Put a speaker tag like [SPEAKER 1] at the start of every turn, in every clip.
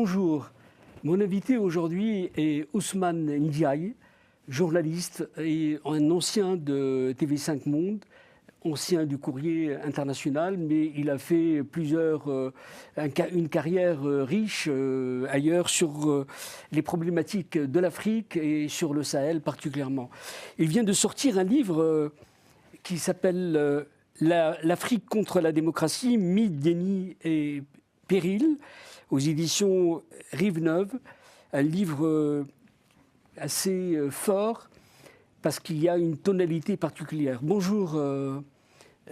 [SPEAKER 1] Bonjour, mon invité aujourd'hui est Ousmane Ndiaye, journaliste et un ancien de TV5 Monde, ancien du Courrier international, mais il a fait une carrière riche ailleurs sur les problématiques de l'Afrique et sur le Sahel particulièrement. Il vient de sortir un livre qui s'appelle L'Afrique contre la démocratie, mythe, déni et péril, aux éditions Rive Neuve, un livre assez fort parce qu'il y a une tonalité particulière. Bonjour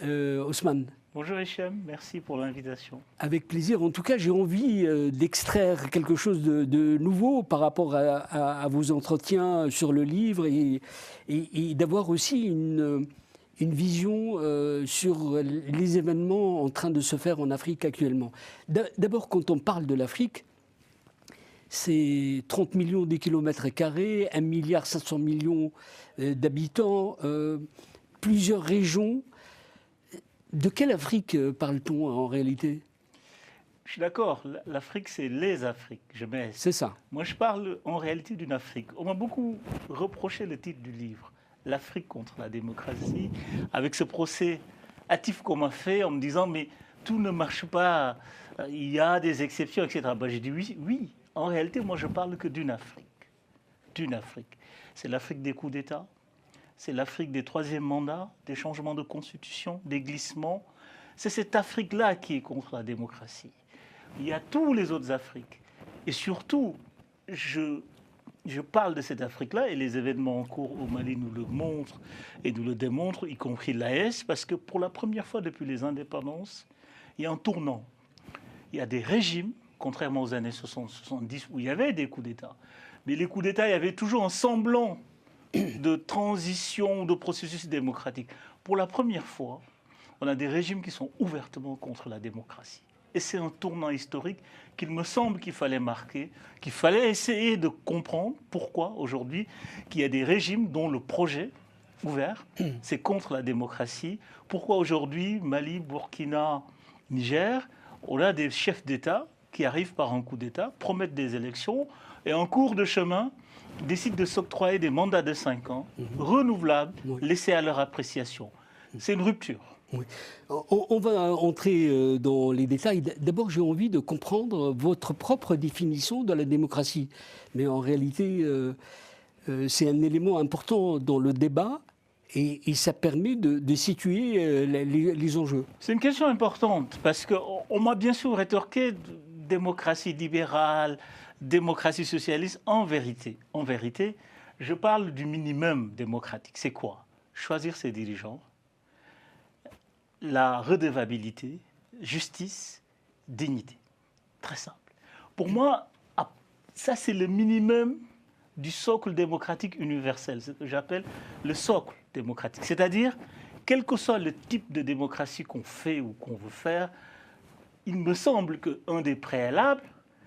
[SPEAKER 1] Ousmane.
[SPEAKER 2] Bonjour Hichem, merci pour l'invitation.
[SPEAKER 1] Avec plaisir. En tout cas, j'ai envie d'extraire quelque chose de nouveau par rapport à vos entretiens sur le livre et d'avoir aussi une vision sur les événements en train de se faire en Afrique actuellement. D'abord, quand on parle de l'Afrique, c'est 30 millions de kilomètres carrés, 1,5 milliard d'habitants, plusieurs régions. De quelle Afrique parle-t-on en réalité?
[SPEAKER 2] Je suis d'accord, l'Afrique c'est les Afriques,
[SPEAKER 1] C'est ça.
[SPEAKER 2] Moi je parle en réalité d'une Afrique. On m'a beaucoup reproché le titre du livre, L'Afrique contre la démocratie, avec ce procès hâtif qu'on m'a fait en me disant mais tout ne marche pas, il y a des exceptions, etc. J'ai dit oui, en réalité moi je parle que d'une Afrique. D'une Afrique. C'est l'Afrique des coups d'État, c'est l'Afrique des troisièmes mandats, des changements de constitution, des glissements. C'est cette Afrique-là qui est contre la démocratie. Il y a tous les autres Afriques. Et surtout, je parle de cette Afrique-là, et les événements en cours au Mali nous le montrent et nous le démontrent, y compris l'AES, parce que pour la première fois depuis les indépendances, il y a un tournant. Il y a des régimes, contrairement aux années 60-70, où il y avait des coups d'État. Mais les coups d'État, il y avait toujours un semblant de transition, de processus démocratique. Pour la première fois, on a des régimes qui sont ouvertement contre la démocratie. Et c'est un tournant historique qu'il me semble qu'il fallait marquer, qu'il fallait essayer de comprendre pourquoi aujourd'hui qu'il y a des régimes dont le projet ouvert, c'est contre la démocratie. Pourquoi aujourd'hui, Mali, Burkina, Niger, on a des chefs d'État qui arrivent par un coup d'État, promettent des élections et en cours de chemin décident de s'octroyer des mandats de 5 ans, renouvelables, laissés à leur appréciation. C'est une rupture.
[SPEAKER 1] Oui. On va entrer dans les détails. D'abord, j'ai envie de comprendre votre propre définition de la démocratie. Mais en réalité, c'est un élément important dans le débat et ça permet de situer les enjeux.
[SPEAKER 2] C'est une question importante parce qu'on m'a bien sûr rétorqué démocratie libérale, démocratie socialiste. En vérité, je parle du minimum démocratique. C'est quoi? Choisir ses dirigeants, la redevabilité, justice, dignité. Très simple. Pour moi, ça c'est le minimum du socle démocratique universel, ce que j'appelle le socle démocratique. C'est-à-dire, quel que soit le type de démocratie qu'on fait ou qu'on veut faire, il me semble qu'un des préalables,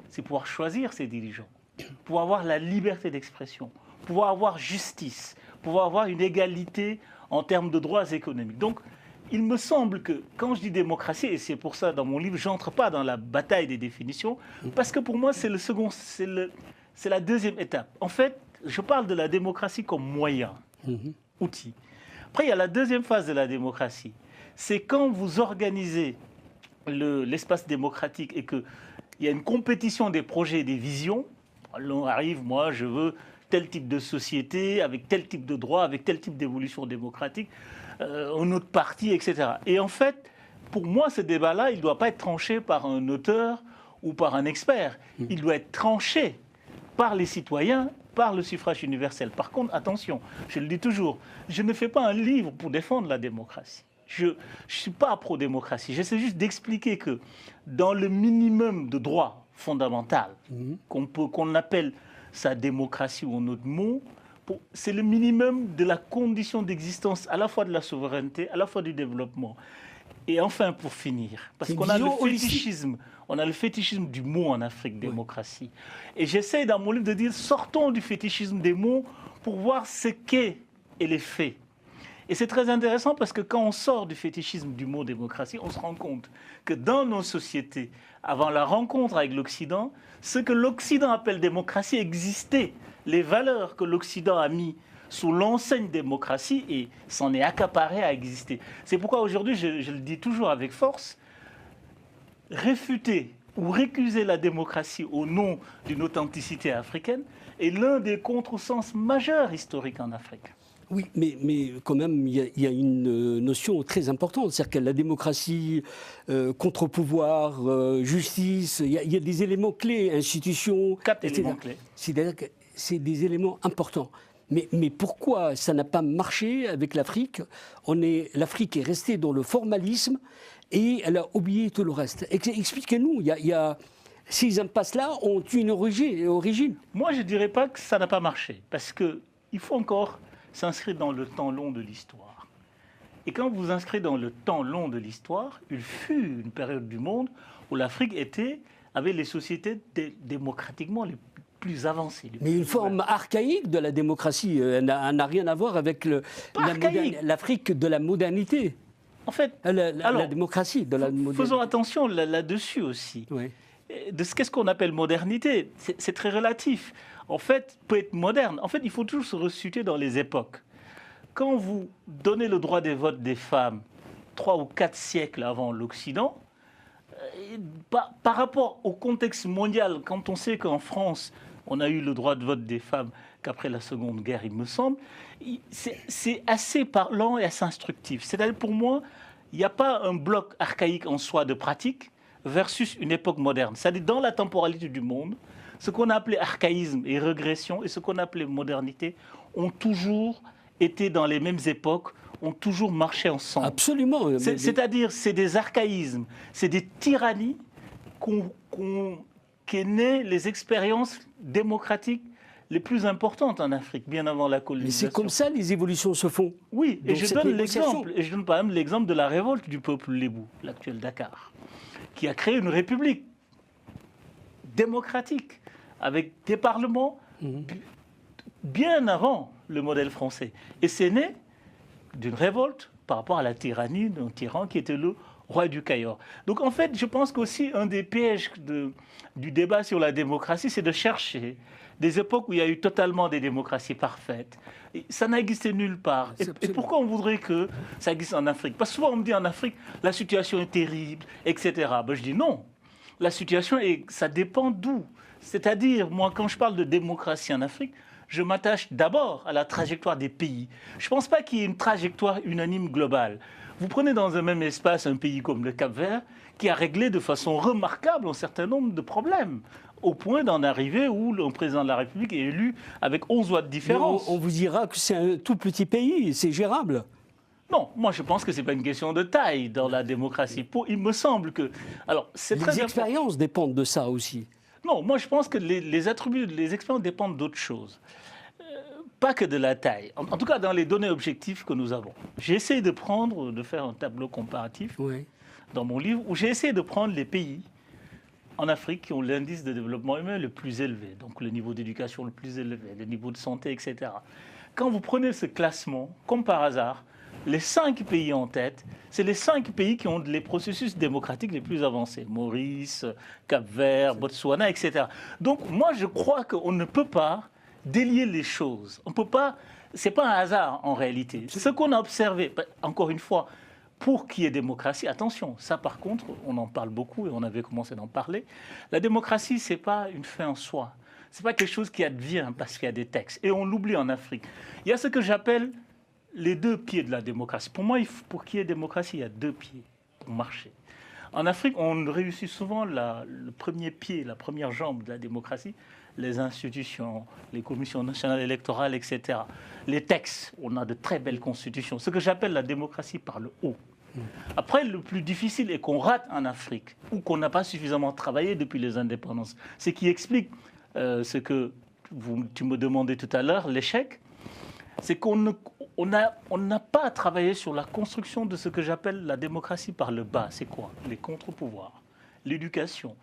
[SPEAKER 2] c'est pouvoir choisir ses dirigeants, pouvoir avoir la liberté d'expression, pouvoir avoir justice, pouvoir avoir une égalité en termes de droits économiques. Donc, il me semble que quand je dis démocratie, et c'est pour ça dans mon livre, je n'entre pas dans la bataille des définitions, parce que pour moi, c'est la deuxième étape. En fait, je parle de la démocratie comme moyen, outil. Après, il y a la deuxième phase de la démocratie. C'est quand vous organisez l'espace démocratique et qu'il y a une compétition des projets et des visions. On arrive, moi, je veux tel type de société, avec tel type de droit, avec tel type d'évolution démocratique, un autre parti, etc. Et en fait, pour moi, ce débat-là, il ne doit pas être tranché par un auteur ou par un expert. Il doit être tranché par les citoyens, par le suffrage universel. Par contre, attention, je le dis toujours, je ne fais pas un livre pour défendre la démocratie. Je ne suis pas pro-démocratie. J'essaie juste d'expliquer que dans le minimum de droits fondamentaux, qu'on appelle sa démocratie ou en autre mot, c'est le minimum de la condition d'existence à la fois de la souveraineté, à la fois du développement. Et enfin, pour finir, parce qu'on a le fétichisme du mot en Afrique, démocratie. Et j'essaie dans mon livre de dire, sortons du fétichisme des mots pour voir ce qu'est et les faits. Et c'est très intéressant parce que quand on sort du fétichisme du mot démocratie, on se rend compte que dans nos sociétés, avant la rencontre avec l'Occident, ce que l'Occident appelle démocratie existait. Les valeurs que l'Occident a mis sous l'enseigne démocratie et s'en est accaparé à exister. C'est pourquoi aujourd'hui, je le dis toujours avec force, réfuter ou récuser la démocratie au nom d'une authenticité africaine est l'un des contresens majeurs historiques en Afrique.
[SPEAKER 1] Oui, mais quand même, il y a une notion très importante, c'est-à-dire que la démocratie, contre-pouvoir, justice, il y a des éléments clés, institutions...
[SPEAKER 2] 4 éléments clés.
[SPEAKER 1] C'est-à-dire que c'est des éléments importants. Mais pourquoi ça n'a pas marché avec l'Afrique? L'Afrique est restée dans le formalisme et elle a oublié tout le reste. Expliquez-nous, ces impasses-là ont une origine.
[SPEAKER 2] Moi, je ne dirais pas que ça n'a pas marché, parce qu'il faut encore s'inscrire dans le temps long de l'histoire. Et quand vous vous inscrivez dans le temps long de l'histoire, il fut une période du monde où l'Afrique avait les sociétés démocratiquement les plus avancées.
[SPEAKER 1] Mais une forme archaïque de la démocratie, elle n'a rien à voir avec l'Afrique de la modernité.
[SPEAKER 2] En fait,
[SPEAKER 1] la démocratie de la modernité.
[SPEAKER 2] Faisons attention là-dessus aussi.
[SPEAKER 1] Oui.
[SPEAKER 2] Qu'est-ce qu'on appelle modernité? C'est très relatif. En fait, peut être moderne. En fait, il faut toujours se resituer dans les époques. Quand vous donnez le droit de vote des femmes 3 ou 4 siècles avant l'Occident, par rapport au contexte mondial, quand on sait qu'en France, on a eu le droit de vote des femmes qu'après la Seconde Guerre, il me semble, c'est assez parlant et assez instructif. C'est-à-dire, pour moi, il n'y a pas un bloc archaïque en soi de pratique versus une époque moderne. C'est-à-dire, dans la temporalité du monde, ce qu'on a appelé archaïsme et régression et ce qu'on a appelé modernité ont toujours été dans les mêmes époques, ont toujours marché ensemble.
[SPEAKER 1] Absolument.
[SPEAKER 2] C'est-à-dire, c'est des archaïsmes, c'est des tyrannies qu'est né les expériences démocratiques les plus importantes en Afrique, bien avant la colonisation.
[SPEAKER 1] Mais c'est comme ça les évolutions se font.
[SPEAKER 2] Oui, et je donne l'exemple, et je donne par exemple l'exemple de la révolte du peuple lébou, l'actuel Dakar, qui a créé une république démocratique, avec des parlements bien avant le modèle français. Et c'est né d'une révolte par rapport à la tyrannie d'un tyran qui était le roi du Cayor. Donc en fait, je pense qu'aussi un des pièges du débat sur la démocratie, c'est de chercher des époques où il y a eu totalement des démocraties parfaites. Et ça n'a existé nulle part. Et pourquoi on voudrait que ça existe en Afrique? Parce que souvent on me dit en Afrique, la situation est terrible, etc. Ben, je dis non. La situation, ça dépend d'où. C'est-à-dire, moi, quand je parle de démocratie en Afrique, je m'attache d'abord à la trajectoire des pays. Je ne pense pas qu'il y ait une trajectoire unanime globale. Vous prenez dans un même espace un pays comme le Cap-Vert, qui a réglé de façon remarquable un certain nombre de problèmes, au point d'en arriver où le président de la République est élu avec 11 voix de différence.
[SPEAKER 1] On vous dira que c'est un tout petit pays, c'est gérable.
[SPEAKER 2] Non, moi je pense que ce n'est pas une question de taille dans la démocratie. Il me semble que... Alors,
[SPEAKER 1] les expériences dépendent de ça aussi.
[SPEAKER 2] Non, moi je pense que les attributs, les expériences dépendent d'autre chose. Pas que de la taille. En tout cas, dans les données objectives que nous avons. J'ai essayé de faire un tableau comparatif dans mon livre, où j'ai essayé de prendre les pays en Afrique qui ont l'indice de développement humain le plus élevé, donc le niveau d'éducation le plus élevé, le niveau de santé, etc. Quand vous prenez ce classement, comme par hasard, les 5 pays en tête, c'est les 5 pays qui ont les processus démocratiques les plus avancés. Maurice, Cap-Vert, Botswana, etc. Donc moi, je crois qu'on ne peut pas délier les choses. On peut pas... C'est pas un hasard, en réalité. C'est ce qu'on a observé. Encore une fois, pour qu'il y ait démocratie, attention, ça par contre, on en parle beaucoup et on avait commencé d'en parler. La démocratie, c'est pas une fin en soi. C'est pas quelque chose qui advient parce qu'il y a des textes. Et on l'oublie en Afrique. Il y a ce que j'appelle les 2 pieds de la démocratie. Pour moi, pour qu'il y ait démocratie, il y a 2 pieds pour marcher. En Afrique, on réussit souvent le premier pied, la première jambe de la démocratie, les institutions, les commissions nationales électorales, etc. Les textes, on a de très belles constitutions. Ce que j'appelle la démocratie par le haut. Après, le plus difficile est qu'on rate en Afrique, ou qu'on n'a pas suffisamment travaillé depuis les indépendances. Ce qui explique ce que tu me demandais tout à l'heure, l'échec, c'est qu'on n'a pas travaillé sur la construction de ce que j'appelle la démocratie par le bas. C'est quoi? Les contre-pouvoirs, l'éducation.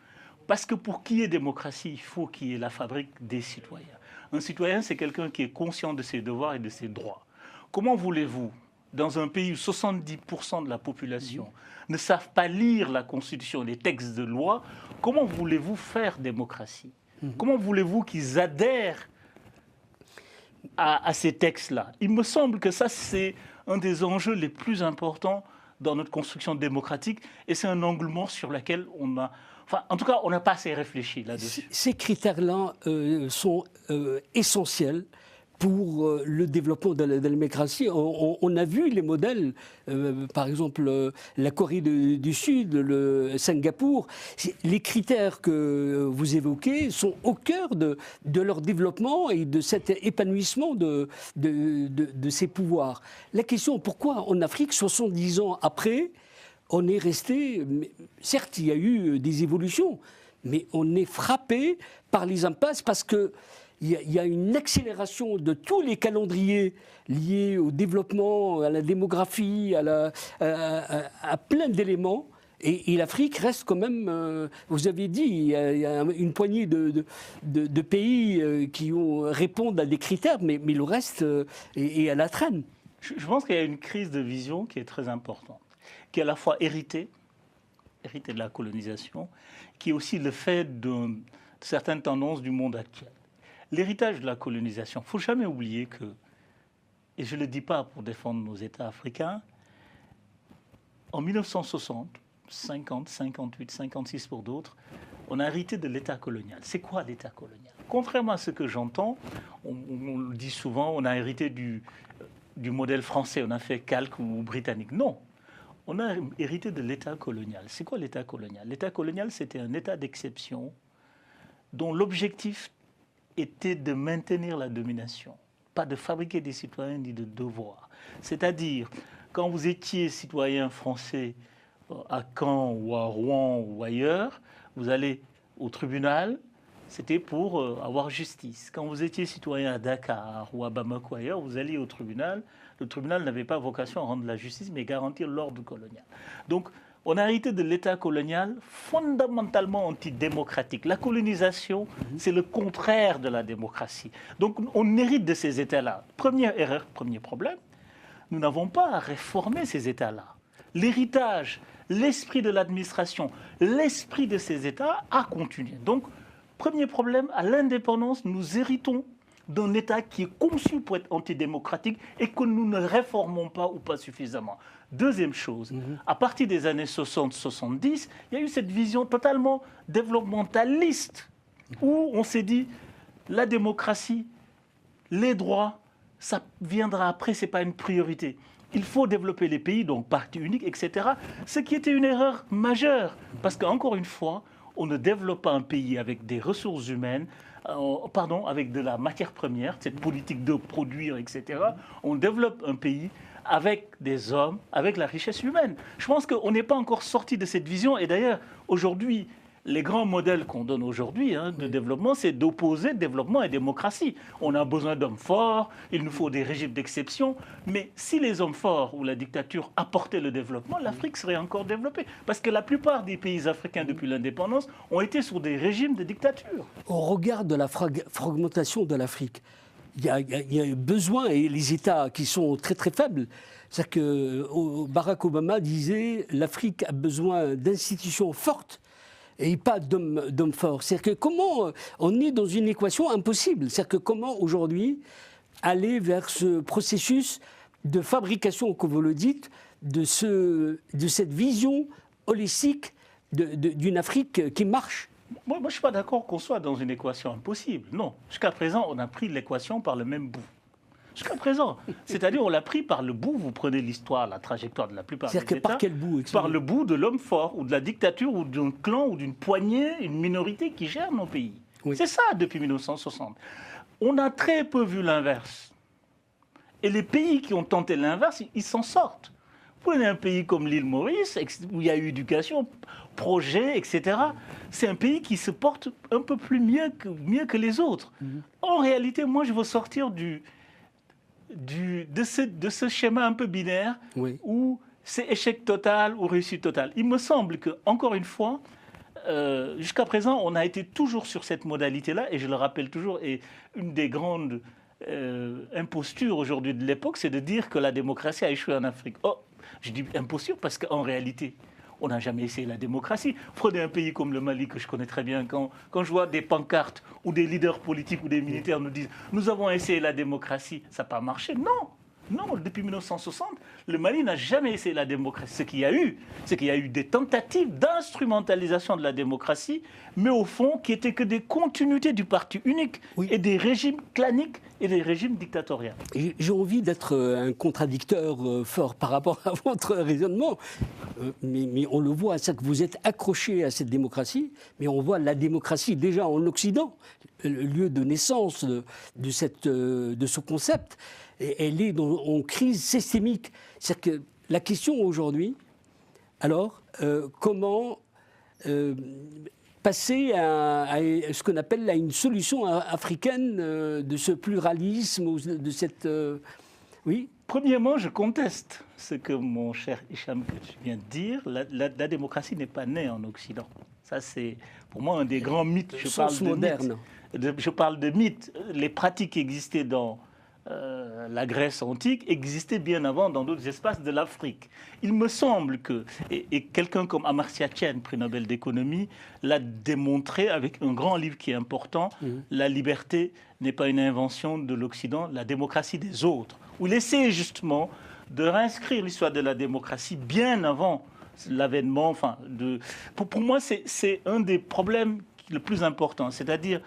[SPEAKER 2] Parce que pour qu'il y ait démocratie, il faut qu'il y ait la fabrique des citoyens. Un citoyen, c'est quelqu'un qui est conscient de ses devoirs et de ses droits. Comment voulez-vous dans un pays où 70% de la population ne savent pas lire la Constitution, les textes de loi, comment voulez-vous faire démocratie? Comment voulez-vous qu'ils adhèrent à ces textes-là? Il me semble que ça, c'est un des enjeux les plus importants dans notre construction démocratique, et c'est un angle mort sur lequel on a... Enfin, en tout cas, on n'a pas assez réfléchi là-dessus.
[SPEAKER 1] Ces critères-là sont essentiels pour le développement de la démocratie. On a vu les modèles, par exemple la Corée du Sud, le Singapour. Les critères que vous évoquez sont au cœur de leur développement et de cet épanouissement de ces pouvoirs. La question, pourquoi en Afrique, 70 ans après, on est resté... Certes, il y a eu des évolutions, mais on est frappé par les impasses parce que il y a une accélération de tous les calendriers liés au développement, à la démographie, à plein d'éléments. Et l'Afrique reste quand même, vous avez dit, il y a une poignée de pays qui répondent à des critères, mais le reste est à la traîne.
[SPEAKER 2] Je pense qu'il y a une crise de vision qui est très importante, qui est à la fois héritée de la colonisation, qui est aussi le fait de certaines tendances du monde actuel. L'héritage de la colonisation, il ne faut jamais oublier que, et je ne le dis pas pour défendre nos États africains, en 1960, 50, 58, 56 pour d'autres, on a hérité de l'État colonial. C'est quoi l'État colonial? Contrairement à ce que j'entends, on le dit souvent, on a hérité du modèle français, on a fait calque ou britannique. Non, on a hérité de l'État colonial. C'est quoi l'État colonial? L'État colonial, c'était un État d'exception dont l'objectif était de maintenir la domination, pas de fabriquer des citoyens ni de devoirs. C'est-à-dire, quand vous étiez citoyen français à Caen ou à Rouen ou ailleurs, vous allez au tribunal, c'était pour avoir justice. Quand vous étiez citoyen à Dakar ou à Bamako ailleurs, vous alliez au tribunal. Le tribunal n'avait pas vocation à rendre la justice, mais garantir l'ordre colonial. Donc, on a hérité de l'État colonial fondamentalement antidémocratique. La colonisation, c'est le contraire de la démocratie. Donc, on hérite de ces États-là. Première erreur, premier problème, nous n'avons pas à réformer ces États-là. L'héritage, l'esprit de l'administration, l'esprit de ces États a continué. Donc, premier problème, à l'indépendance, nous héritons d'un État qui est conçu pour être antidémocratique et que nous ne réformons pas ou pas suffisamment. Deuxième chose, à partir des années 60-70, il y a eu cette vision totalement développementaliste où on s'est dit la démocratie, les droits, ça viendra après, ce n'est pas une priorité. Il faut développer les pays, donc parti unique, etc. Ce qui était une erreur majeure, parce qu'encore une fois, on ne développe pas un pays avec des ressources humaines, avec de la matière première, cette politique de produire, etc. On développe un pays avec des hommes, avec la richesse humaine. Je pense qu'on n'est pas encore sorti de cette vision. Et d'ailleurs, aujourd'hui, les grands modèles qu'on donne aujourd'hui de développement, c'est d'opposer développement et démocratie. On a besoin d'hommes forts, il nous faut des régimes d'exception. Mais si les hommes forts ou la dictature apportaient le développement, l'Afrique serait encore développée. Parce que la plupart des pays africains depuis l'indépendance ont été sur des régimes de dictature.
[SPEAKER 1] Au regard de la fragmentation de l'Afrique, il y a besoin, et les États qui sont très très faibles, c'est-à-dire que Barack Obama disait l'Afrique a besoin d'institutions fortes et pas d'hommes forts. C'est-à-dire que comment on est dans une équation impossible. C'est-à-dire que comment aujourd'hui aller vers ce processus de fabrication, comme vous le dites, de cette vision holistique d'une Afrique qui marche.
[SPEAKER 2] Moi, je ne suis pas d'accord qu'on soit dans une équation impossible. Non. Jusqu'à présent, on a pris l'équation par le même bout. Jusqu'à présent. C'est-à-dire, on l'a pris par le bout. Vous prenez l'histoire, la trajectoire de la plupart des États.
[SPEAKER 1] C'est-à-dire que par quel bout?
[SPEAKER 2] Par le bout de l'homme fort, ou de la dictature, ou d'un clan, ou d'une poignée, une minorité qui gère nos pays. Oui. C'est ça, depuis 1960. On a très peu vu l'inverse. Et les pays qui ont tenté l'inverse, ils s'en sortent. Vous prenez un pays comme l'île Maurice, où il y a eu éducation, projet, etc. C'est un pays qui se porte un peu plus mieux que les autres. En réalité, moi, je veux sortir de ce schéma un peu binaire où c'est échec total ou réussite totale. Il me semble que, encore une fois, jusqu'à présent, on a été toujours sur cette modalité-là, et je le rappelle toujours, et une des grandes imposture aujourd'hui de l'époque, c'est de dire que la démocratie a échoué en Afrique. Oh, je dis imposture parce qu'en réalité, on n'a jamais essayé la démocratie. Prenez un pays comme le Mali, que je connais très bien, quand je vois des pancartes où des leaders politiques ou des militaires nous disent « nous avons essayé la démocratie », ça n'a pas marché. Non, non, depuis 1960, le Mali n'a jamais essayé la démocratie. Ce qu'il y a eu, c'est qu'il y a eu des tentatives d'instrumentalisation de la démocratie, mais au fond, qui n'étaient que des continuités du parti unique et des régimes claniques et des régimes dictatoriaux.
[SPEAKER 1] J'ai envie d'être un contradicteur fort par rapport à votre raisonnement, mais on le voit, c'est que vous êtes accroché à cette démocratie, mais on voit la démocratie déjà en Occident, le lieu de naissance de ce concept. Et elle est en crise systémique. C'est-à-dire que la question aujourd'hui, alors, comment passer à ce qu'on appelle une solution africaine de ce pluralisme, ou de cette... oui.
[SPEAKER 2] Premièrement, je conteste ce que mon cher Hicham vient de dire. La démocratie n'est pas née en Occident. Ça, c'est pour moi un des grands mythes. Je parle de mythes. Les pratiques qui existaient dans la Grèce antique existait bien avant dans d'autres espaces de l'Afrique. Il me semble que, et quelqu'un comme Amartya Sen, prix Nobel d'économie, l'a démontré avec un grand livre qui est important, La liberté n'est pas une invention de l'Occident, la démocratie des autres, où il essaie justement de réinscrire l'histoire de la démocratie bien avant l'avènement. Enfin, pour moi, c'est un des problèmes le plus important, c'est-à-dire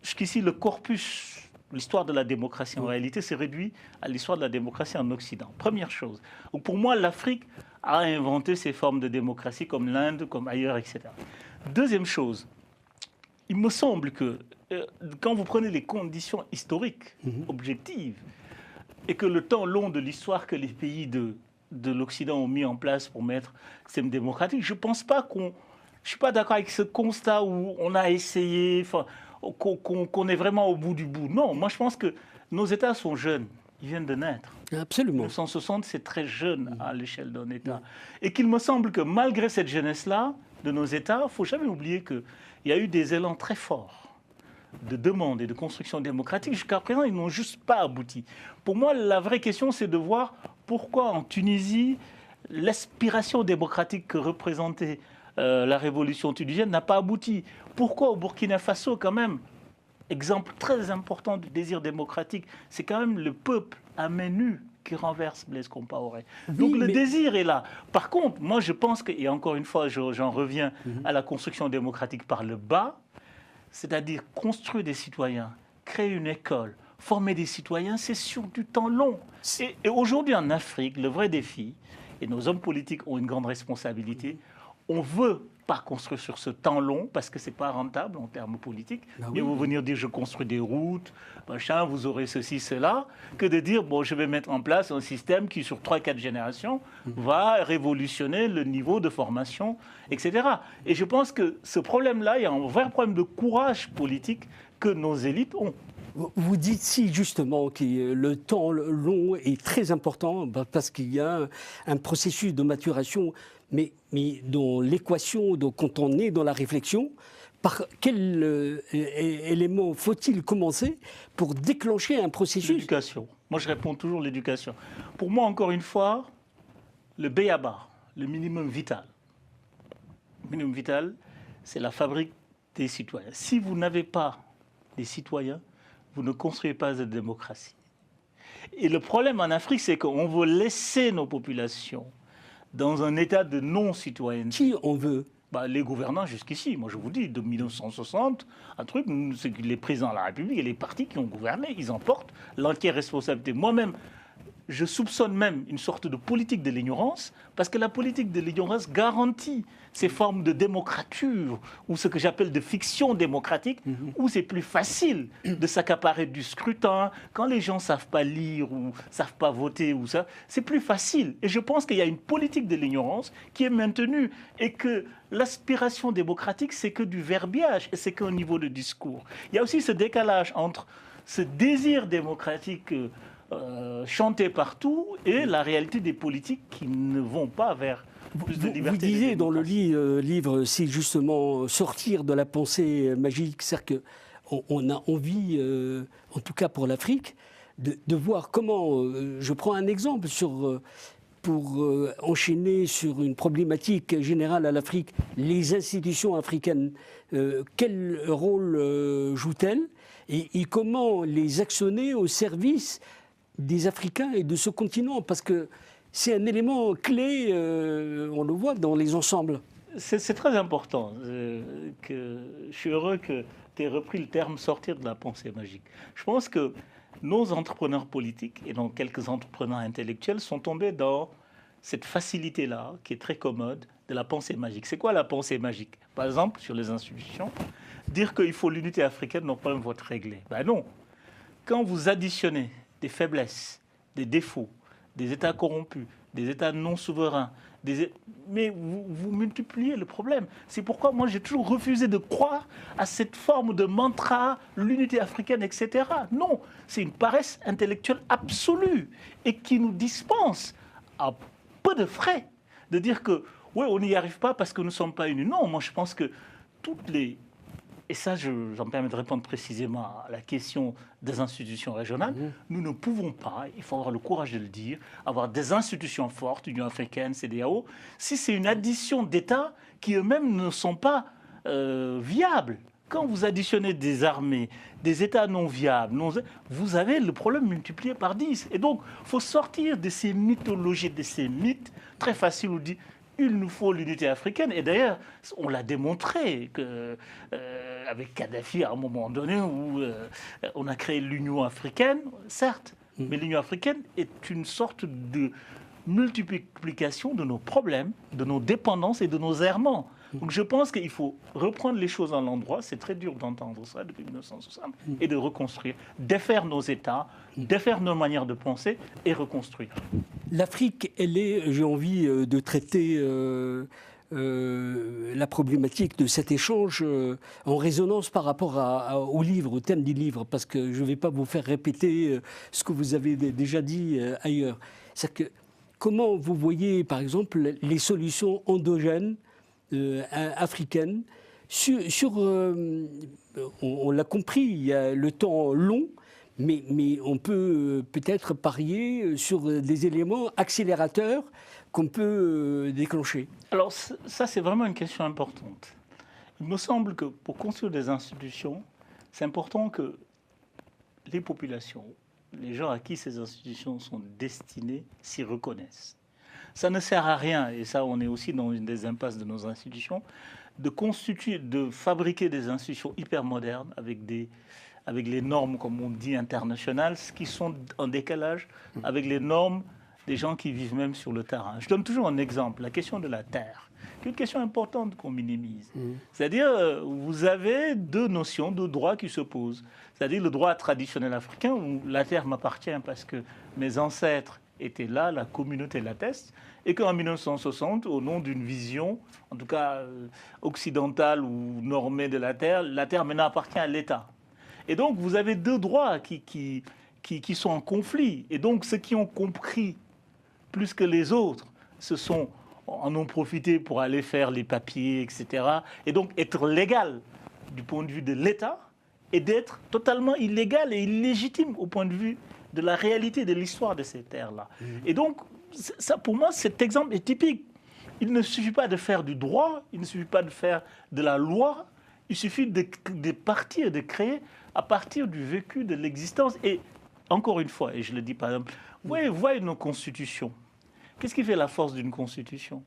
[SPEAKER 2] jusqu'ici le corpus. L'histoire de la démocratie, en réalité, s'est réduit à l'histoire de la démocratie en Occident. Première chose. Donc pour moi, l'Afrique a inventé ces formes de démocratie, comme l'Inde, comme ailleurs, etc. Deuxième chose, il me semble que quand vous prenez les conditions historiques, objectives, et que le temps long de l'histoire que les pays de l'Occident ont mis en place pour mettre ce système démocratique, je ne pense pas je ne suis pas d'accord avec ce constat où on a essayé... qu'on est vraiment au bout du bout. Non, moi je pense que nos États sont jeunes, ils viennent de naître.
[SPEAKER 1] Absolument.
[SPEAKER 2] 1960, c'est très jeune à l'échelle d'un État. Et qu'il me semble que malgré cette jeunesse-là de nos États, il ne faut jamais oublier qu'il y a eu des élans très forts de demande et de construction démocratique. Jusqu'à présent, ils n'ont juste pas abouti. Pour moi, la vraie question, c'est de voir pourquoi en Tunisie, l'aspiration démocratique que représentait la révolution tunisienne n'a pas abouti. Pourquoi au Burkina Faso, quand même, exemple très important du désir démocratique, c'est quand même le peuple à main nue qui renverse Blaise Compaoré. Donc le désir est là. Par contre, moi je pense que, et encore une fois j'en reviens à la construction démocratique par le bas, c'est-à-dire construire des citoyens, créer une école, former des citoyens, c'est sur du temps long. Et aujourd'hui en Afrique, le vrai défi, et nos hommes politiques ont une grande responsabilité, on ne veut pas construire sur ce temps long parce que ce n'est pas rentable en termes politiques. Mieux vaut venir dire je construis des routes, machin, vous aurez ceci, cela, que de dire bon, je vais mettre en place un système qui, sur 3-4 générations, va révolutionner le niveau de formation, etc. Et je pense que ce problème-là, il y a un vrai problème de courage politique que nos élites ont.
[SPEAKER 1] Vous dites si justement que le temps long est très important parce qu'il y a un processus de maturation, mais dans l'équation, quand on est dans la réflexion, par quel élément faut-il commencer pour déclencher un processus ?
[SPEAKER 2] L'éducation. Moi, je réponds toujours l'éducation. Pour moi, encore une fois, le B.A.B.A., le minimum vital. Le minimum vital, c'est la fabrique des citoyens. Si vous n'avez pas des citoyens, vous ne construisez pas de démocratie. Et le problème en Afrique, c'est qu'on veut laisser nos populations dans un état de non-citoyenneté.
[SPEAKER 1] Qui on veut ?
[SPEAKER 2] Les gouvernants jusqu'ici. Moi, je vous dis, de 1960, un truc, c'est que les présidents de la République et les partis qui ont gouverné, ils en portent l'entière responsabilité. Moi-même, je soupçonne même une sorte de politique de l'ignorance, parce que la politique de l'ignorance garantit ces formes de démocrature, ou ce que j'appelle de fiction démocratique, où c'est plus facile de s'accaparer du scrutin. Quand les gens ne savent pas lire ou ne savent pas voter, ou ça, c'est plus facile. Et je pense qu'il y a une politique de l'ignorance qui est maintenue, et que l'aspiration démocratique, c'est que du verbiage, et c'est qu'un niveau de discours. Il y a aussi ce décalage entre ce désir démocratique chanté partout et la réalité des politiques qui ne vont pas vers plus de liberté.
[SPEAKER 1] Vous disiez dans le livre, c'est justement sortir de la pensée magique, c'est-à-dire on a envie, en tout cas pour l'Afrique, de voir comment, je prends un exemple pour enchaîner sur une problématique générale à l'Afrique, les institutions africaines, quel rôle jouent-elles et comment les actionner au service des Africains et de ce continent, parce que c'est un élément clé, on le voit dans les ensembles.
[SPEAKER 2] C'est très important. Je suis heureux que tu aies repris le terme sortir de la pensée magique. Je pense que nos entrepreneurs politiques et donc quelques entrepreneurs intellectuels sont tombés dans cette facilité-là, qui est très commode, de la pensée magique. C'est quoi la pensée magique? Par exemple, sur les institutions, dire qu'il faut l'unité africaine, nos problèmes vont être réglés. Ben non. Quand vous additionnez des faiblesses, des défauts, des États corrompus, des États non souverains, mais vous multipliez le problème. C'est pourquoi moi j'ai toujours refusé de croire à cette forme de mantra, l'unité africaine, etc. Non, c'est une paresse intellectuelle absolue et qui nous dispense à peu de frais de dire que oui, on n'y arrive pas parce que nous ne sommes pas unis. Non, moi je pense que toutes les... Et ça, j'en me permets de répondre précisément à la question des institutions régionales. Nous ne pouvons pas, il faut avoir le courage de le dire, avoir des institutions fortes, Union africaine, CEDEAO, si c'est une addition d'États qui eux-mêmes ne sont pas viables. Quand vous additionnez des armées, des États non viables, vous avez le problème multiplié par 10. Et donc, il faut sortir de ces mythologies, de ces mythes très faciles où on dit il nous faut l'unité africaine. Et d'ailleurs, on l'a démontré que, avec Kadhafi à un moment donné où on a créé l'Union africaine, certes, mais l'Union africaine est une sorte de multiplication de nos problèmes, de nos dépendances et de nos errements. Donc je pense qu'il faut reprendre les choses à l'endroit, c'est très dur d'entendre ça depuis 1960, et de reconstruire, défaire nos États, défaire nos manières de penser et reconstruire.
[SPEAKER 1] L'Afrique, elle est, j'ai envie de traiter la problématique de cet échange en résonance par rapport au livre, au thème du livre, parce que je ne vais pas vous faire répéter ce que vous avez déjà dit ailleurs. C'est-à-dire que comment vous voyez, par exemple, les solutions endogènes africaines on l'a compris, il y a le temps long, mais on peut peut-être parier sur des éléments accélérateurs qu'on peut déclencher.
[SPEAKER 2] Alors ça, c'est vraiment une question importante. Il me semble que pour construire des institutions, c'est important que les populations, les gens à qui ces institutions sont destinées, s'y reconnaissent. Ça ne sert à rien, et ça on est aussi dans une des impasses de nos institutions, de fabriquer des institutions hyper modernes avec les normes, comme on dit, internationales, qui sont en décalage avec les normes des gens qui vivent même sur le terrain. Je donne toujours un exemple, la question de la terre, qui est une question importante qu'on minimise. C'est-à-dire, vous avez deux notions, deux droits qui s'opposent. C'est-à-dire le droit traditionnel africain, où la terre m'appartient parce que mes ancêtres étaient là, la communauté l'atteste, et qu'en 1960, au nom d'une vision, en tout cas occidentale ou normée de la terre maintenant appartient à l'État. Et donc, vous avez deux droits qui sont en conflit. Et donc, ceux qui ont compris plus que les autres, en ont profité pour aller faire les papiers, etc. Et donc, être légal du point de vue de l'État et d'être totalement illégal et illégitime au point de vue de la réalité de l'histoire de ces terres-là. Et donc, ça, pour moi, cet exemple est typique. Il ne suffit pas de faire du droit, il ne suffit pas de faire de la loi, il suffit de partir, de créer à partir du vécu de l'existence. Et encore une fois, et je le dis par exemple, voyez nos constitutions. Qu'est-ce qui fait la force d'une constitution?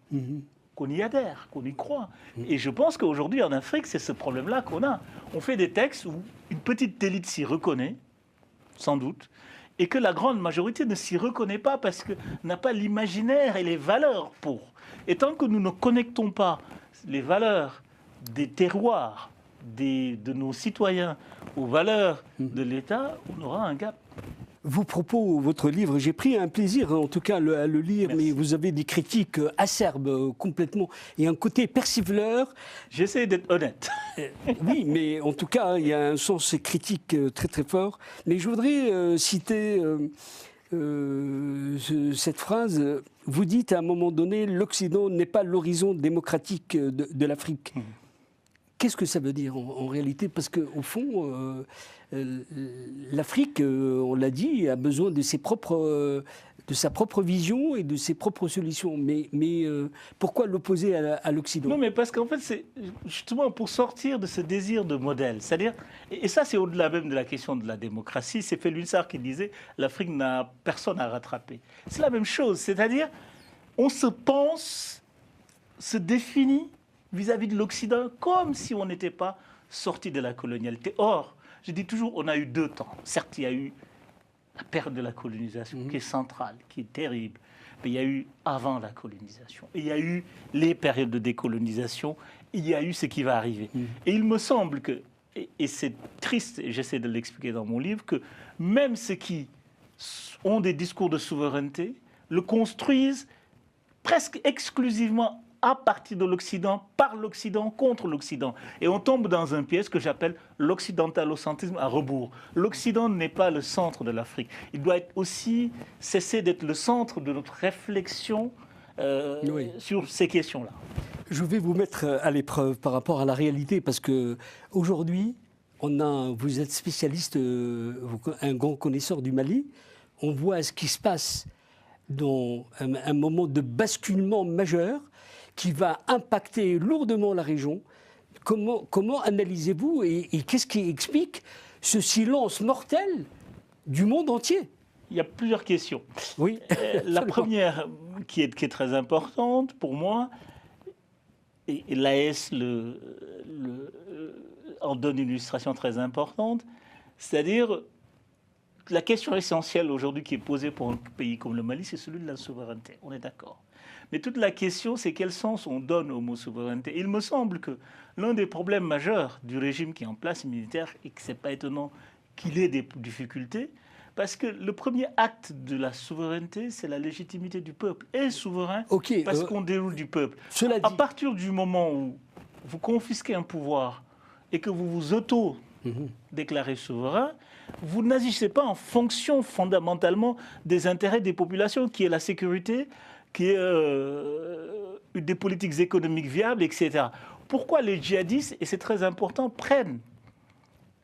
[SPEAKER 2] Qu'on y adhère, qu'on y croit. Et je pense qu'aujourd'hui, en Afrique, c'est ce problème-là qu'on a. On fait des textes où une petite élite s'y reconnaît, sans doute, et que la grande majorité ne s'y reconnaît pas parce que n'a pas l'imaginaire et les valeurs pour. Et tant que nous ne connectons pas les valeurs des terroirs, de nos citoyens aux valeurs de l'État, on aura un gap.
[SPEAKER 1] Vos propos, votre livre, j'ai pris un plaisir en tout cas à le lire,
[SPEAKER 2] Merci.
[SPEAKER 1] mais vous avez des critiques acerbes complètement et un côté persifleur.
[SPEAKER 2] J'essaie d'être honnête.
[SPEAKER 1] Oui, mais en tout cas, il y a un sens critique très très fort. Mais je voudrais citer cette phrase. Vous dites à un moment donné, l'Occident n'est pas l'horizon démocratique de l'Afrique. qu'est-ce que ça veut dire en réalité? Parce qu'au fond, l'Afrique, on l'a dit, a besoin de de sa propre vision et de ses propres solutions. Mais pourquoi l'opposer à l'Occident?
[SPEAKER 2] Non, mais parce qu'en fait, c'est justement pour sortir de ce désir de modèle. C'est-à-dire, et ça, c'est au-delà même de la question de la démocratie. C'est Felwine Sarr qui disait l'Afrique n'a personne à rattraper. C'est la même chose. C'est-à-dire, on se pense, se définit vis-à-vis de l'Occident comme si on n'était pas sorti de la colonialité. Or, je dis toujours, on a eu deux temps. Certes, il y a eu la période de la colonisation qui est centrale, qui est terrible. Mais il y a eu avant la colonisation. Et il y a eu les périodes de décolonisation. Il y a eu ce qui va arriver. Et il me semble que, et c'est triste, et j'essaie de l'expliquer dans mon livre, que même ceux qui ont des discours de souveraineté le construisent presque exclusivement à partir de l'Occident, par l'Occident, contre l'Occident. Et on tombe dans un piège que j'appelle l'occidentalocentrisme à rebours. L'Occident n'est pas le centre de l'Afrique. Il doit aussi cesser d'être le centre de notre réflexion sur ces questions-là.
[SPEAKER 1] Je vais vous mettre à l'épreuve par rapport à la réalité, parce qu'aujourd'hui, vous êtes spécialiste, un grand connaisseur du Mali, on voit ce qui se passe dans un moment de basculement majeur qui va impacter lourdement la région. Comment analysez-vous et qu'est-ce qui explique ce silence mortel du monde entier?
[SPEAKER 2] Il y a plusieurs questions.
[SPEAKER 1] Oui.
[SPEAKER 2] La première, qui est très importante pour moi, et l'AS en donne une illustration très importante, c'est-à-dire la question essentielle aujourd'hui qui est posée pour un pays comme le Mali, c'est celui de la souveraineté. On est d'accord. Mais toute la question, c'est quel sens on donne au mot souveraineté. Il me semble que l'un des problèmes majeurs du régime qui est en place militaire, et que ce n'est pas étonnant qu'il ait des difficultés, parce que le premier acte de la souveraineté, c'est la légitimité du peuple. Et souverain, parce qu'on déroule du peuple. À partir du moment où vous confisquez un pouvoir et que vous vous auto-déclarez souverain, vous n'agissez pas en fonction fondamentalement des intérêts des populations, qui est la sécurité, qui est des politiques économiques viables, etc. Pourquoi les djihadistes, et c'est très important, prennent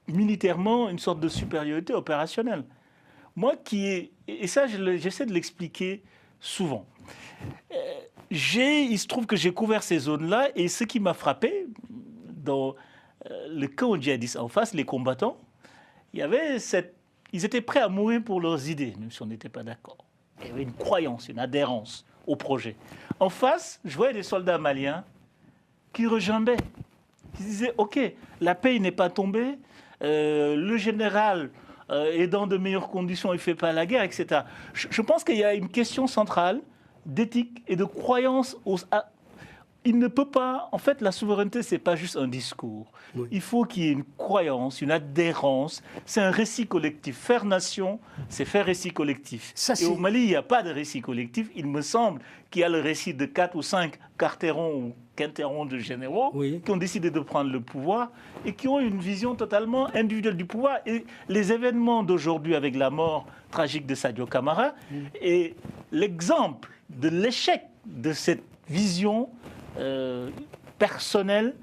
[SPEAKER 2] militairement une sorte de supériorité opérationnelle? Moi et ça j'essaie de l'expliquer souvent. Il se trouve que j'ai couvert ces zones-là, et ce qui m'a frappé, dans le camp djihadiste en face, les combattants, ils étaient prêts à mourir pour leurs idées, même si on n'était pas d'accord. Il y avait une croyance, une adhérence au projet. En face, je voyais des soldats maliens qui rejambaient, qui disaient « Ok, la paix n'est pas tombée, le général est dans de meilleures conditions, il ne fait pas la guerre, etc. » Je pense qu'il y a une question centrale d'éthique et de croyance. Il ne peut pas... En fait, la souveraineté, ce n'est pas juste un discours. Oui. Il faut qu'il y ait une croyance, une adhérence. C'est un récit collectif. Faire nation, c'est faire récit collectif. Et au Mali, il n'y a pas de récit collectif. Il me semble qu'il y a le récit de 4 ou 5 carterons ou quinterons de généraux qui ont décidé de prendre le pouvoir et qui ont une vision totalement individuelle du pouvoir. Et les événements d'aujourd'hui, avec la mort tragique de Sadio Camara, est l'exemple de l'échec de cette vision personnel,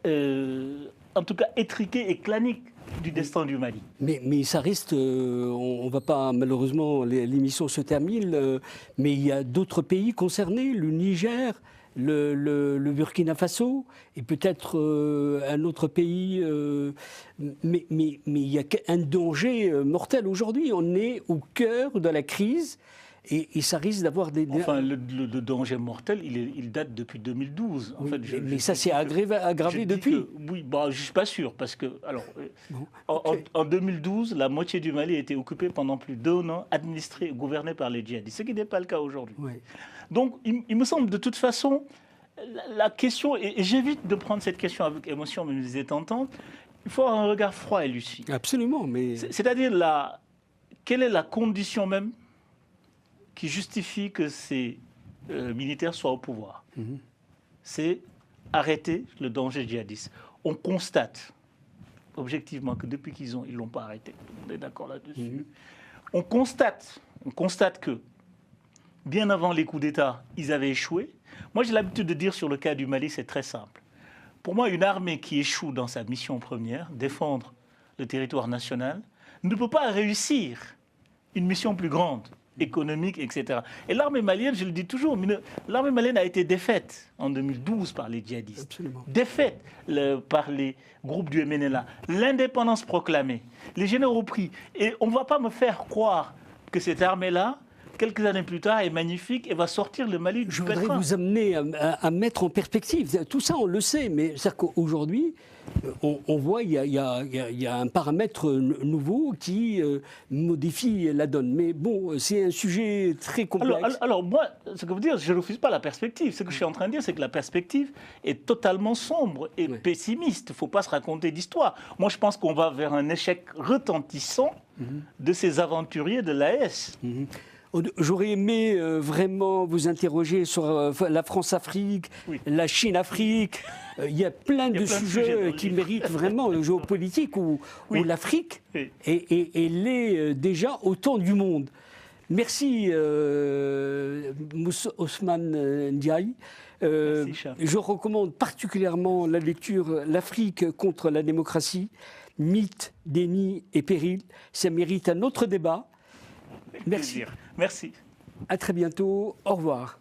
[SPEAKER 2] en tout cas étriqué et clanique du destin du Mali.
[SPEAKER 1] Mais ça reste, on ne va pas, malheureusement, l'émission se termine, mais il y a d'autres pays concernés, le Niger, le Burkina Faso, et peut-être un autre pays, mais il y a un danger mortel aujourd'hui. On est au cœur de la crise. Et ça risque d'avoir des...
[SPEAKER 2] Enfin, le danger mortel, il date depuis 2012. En fait,
[SPEAKER 1] mais ça s'est aggravé depuis.
[SPEAKER 2] Oui, je ne suis pas sûr, parce que... Alors, en 2012, la moitié du Mali a été occupée pendant plus d'1 an, administrée et gouvernée par les djihadistes, ce qui n'est pas le cas aujourd'hui. Oui. Donc, il me semble, de toute façon, la question... Et j'évite de prendre cette question avec émotion, mais nous disait tentant, il faut avoir un regard froid et lucide.
[SPEAKER 1] Absolument, mais...
[SPEAKER 2] C'est-à-dire, quelle est la condition même qui justifie que ces militaires soient au pouvoir. C'est arrêter le danger djihadiste. On constate objectivement que depuis qu'ils ne l'ont pas arrêté, on est d'accord là-dessus, on constate que bien avant les coups d'État, ils avaient échoué. Moi, j'ai l'habitude de dire sur le cas du Mali, c'est très simple. Pour moi, une armée qui échoue dans sa mission première, défendre le territoire national, ne peut pas réussir une mission plus grande, économique, etc. Et l'armée malienne, je le dis toujours, l'armée malienne a été défaite en 2012 par les djihadistes.
[SPEAKER 1] Absolument.
[SPEAKER 2] Défaite par les groupes du MNLA. L'indépendance proclamée. Les généraux pris. Et on ne va pas me faire croire que cette armée-là, quelques années plus tard, est magnifique et va sortir le Mali du pétrin.
[SPEAKER 1] Je voudrais vous amener à mettre en perspective. Tout ça, on le sait, mais c'est-à-dire qu'aujourd'hui, on voit qu'il y a un paramètre nouveau qui modifie la donne. Mais bon, c'est un sujet très complexe.
[SPEAKER 2] Alors moi, ce que vous dites, je ne refuse pas la perspective. Ce que je suis en train de dire, c'est que la perspective est totalement sombre et pessimiste. Il ne faut pas se raconter d'histoire. Moi, je pense qu'on va vers un échec retentissant de ces aventuriers de l'AS.
[SPEAKER 1] J'aurais aimé vraiment vous interroger sur la France-Afrique, la Chine-Afrique. Il y a plein de sujets qui méritent vraiment le géopolitique où l'Afrique est déjà au temps du monde. Merci Ousmane Ndiaye. Je recommande particulièrement la lecture L'Afrique contre la démocratie, mythe, déni et péril. Ça mérite un autre débat. Merci.
[SPEAKER 2] Merci.
[SPEAKER 1] À très bientôt. Au revoir.